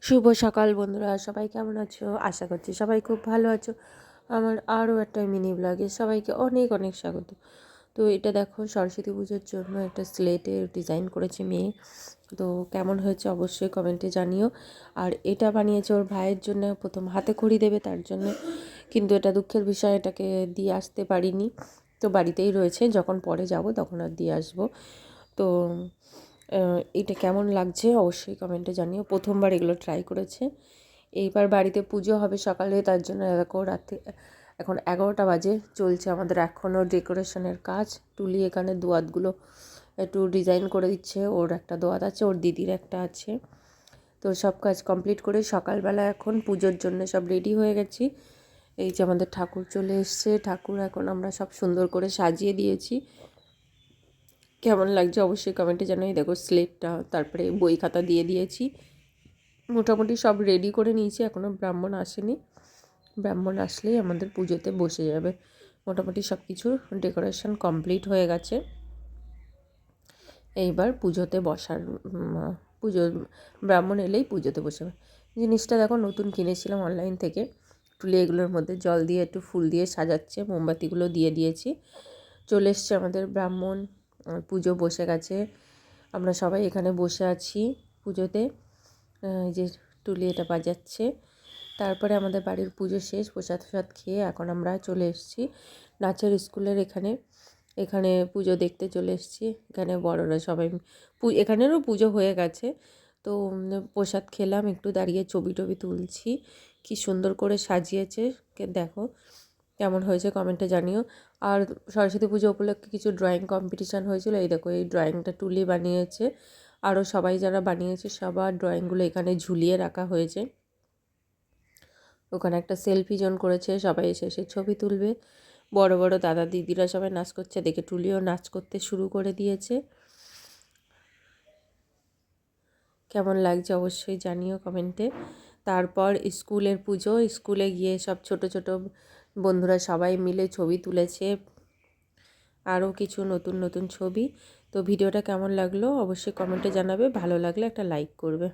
শুভ সকাল বন্ধুরা, সবাই কেমন আছো? আশা করছি সবাই খুব ভালো আছো। আমার আরও একটা মিনি ব্লগে সবাইকে অনেক অনেক স্বাগত। তো এটা দেখো, সরস্বতী পুজোর জন্য একটা স্লেটের ডিজাইন করেছে মেয়ে। তো কেমন হয়েছে অবশ্যই কমেন্টে জানিও। আর এটা বানিয়েছে ওর ভাইয়ের জন্য, প্রথম হাতে খড়ি দেবে তার জন্য, কিন্তু এটা দুঃখের বিষয়, এটাকে দিয়ে আসতে পারিনি। তো বাড়িতেই রয়েছে, যখন পরে যাব তখন আর দিয়ে আসবো। তো এটা কেমন লাগছে অবশ্যই কমেন্টে জানিও। প্রথমবার এগুলো ট্রাই করেছে। এইবার বাড়িতে পুজো হবে সকালে, তার জন্য এরকম রাতে এখন 11টা বাজে, চলছে আমাদের এখনও ডেকোরেশনের কাজ। টুলি এখানে দোয়াতগুলো একটু ডিজাইন করে দিচ্ছে। ওর একটা দোয়াত আছে, ওর দিদির একটা আছে। তো সব কাজ কমপ্লিট করে সকালবেলা এখন পুজোর জন্য সব রেডি হয়ে গেছি। এই যে আমাদের ঠাকুর চলে এসছে। ঠাকুর এখন আমরা সব সুন্দর করে সাজিয়ে দিয়েছি। কেমন লাগছে অবশ্যই কমেন্টে জানাই। দেখো স্লেটটা, তারপরে বই খাতা দিয়ে দিয়েছি। মোটামুটি সব রেডি করে নিয়েছি, এখনও ব্রাহ্মণ আসেনি। ব্রাহ্মণ আসলেই আমাদের পুজোতে বসে যাবে। মোটামুটি সব কিছুর ডেকোরেশন কমপ্লিট হয়ে গেছে। এইবার পুজোতে বসার পুজো, ব্রাহ্মণ এলেই পুজোতে বসবে। জিনিসটা দেখো নতুন কিনেছিলাম অনলাইন থেকে। টুলি এগুলোর মধ্যে জল দিয়ে একটু ফুল দিয়ে সাজাচ্ছে, মোমবাতিগুলো দিয়ে দিয়েছি। চলে এসছে আমাদের ব্রাহ্মণ, পুজো বসে গেছে। আমরা সবাই এখানে বসে আছি পুজোতে। যে টুলি এটা বাজাচ্ছে। তারপরে আমাদের বাড়ির পুজো শেষ, প্রসাদ ফসাদ খেয়ে এখন আমরা চলে এসেছি নাচের স্কুলের এখানে। এখানে পুজো দেখতে চলে এসেছি। এখানে বড়রা সবাই, এখানেরও পুজো হয়ে গেছে। তো প্রসাদ খেলাম, একটু দাঁড়িয়ে ছবি টবি তুলছি। কি সুন্দর করে সাজিয়েছে, দেখো কেমন হয়েছে কমেন্টে জানিও। আর সরস্বতী পুজো উপলক্ষে কিছু ড্রয়িং কম্পিটিশান হয়েছিল। এই দেখো, এই ড্রয়িংটা টুলি বানিয়েছে। আরও সবাই যারা বানিয়েছে সবার ড্রয়িংগুলো এখানে ঝুলিয়ে রাখা হয়েছে। ওখানে একটা সেলফি জোন করেছে, সবাই এসে এসে ছবি তুলবে। বড় বড় দাদা দিদিরা সবাই নাচ করছে, দেখে টুলিও নাচ করতে শুরু করে দিয়েছে। কেমন লাগছে অবশ্যই জানিও কমেন্টে। তারপর স্কুলের পুজো, স্কুলে গিয়ে সব ছোট ছোট বন্ধুরা সবাই মিলে ছবি তুলেছে, আরও কিছু নতুন নতুন ছবি। তো ভিডিওটা কেমন লাগলো অবশ্যই কমেন্টে জানাবে, ভালো লাগলে একটা লাইক করবে।